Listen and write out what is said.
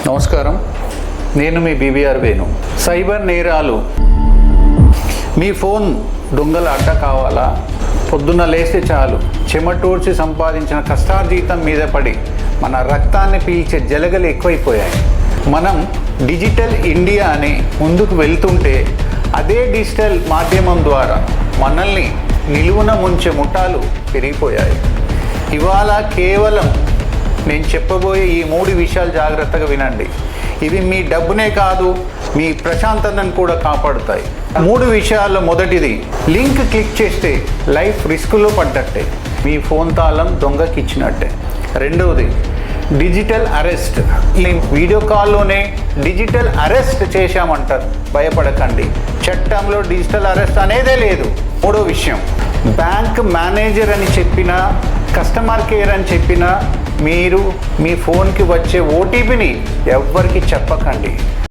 నమస్కారం, నేను మీ BBR Venu. Cyber నేరాలు. మీ ఫోన్ దొంగల అడ్డ కావాలా? పొద్దున్న లేస్తే చాలు చెమటూర్చి సంపాదించిన కష్టార్జితం మీద పడి మన రక్తాన్ని పీల్చే జలగలు ఎక్కువైపోయాయి. మనం డిజిటల్ ఇండియా అని ముందుకు వెళ్తుంటే అదే డిజిటల్ మాధ్యమం ద్వారా మనల్ని నిలువున ముంచే ముఠాలు పెరిగిపోయాయి. ఇవాళ కేవలం నేను చెప్పబోయే ఈ 3 విషయాలు జాగ్రత్తగా వినండి. ఇవి మీ డబ్బునే కాదు, మీ ప్రశాంతతను కూడా కాపాడుతాయి. 3 విషయాల్లో మొదటిది, లింక్ క్లిక్ చేస్తే లైఫ్ రిస్క్లో పడ్డట్టే, మీ ఫోన్ తాళం దొంగకి ఇచ్చినట్టే. రెండవది, డిజిటల్ అరెస్ట్. వీడియో కాల్లోనే డిజిటల్ అరెస్ట్ చేశామంటారు, భయపడకండి. చట్టంలో డిజిటల్ అరెస్ట్ అనేదే లేదు. మూడో విషయం, బ్యాంక్ మేనేజర్ అని చెప్పినా, కస్టమర్ కేర్ అని చెప్పినా మీరు మీ ఫోన్కి వచ్చే ఓటీపీని ఎవ్వరికి చెప్పకండి.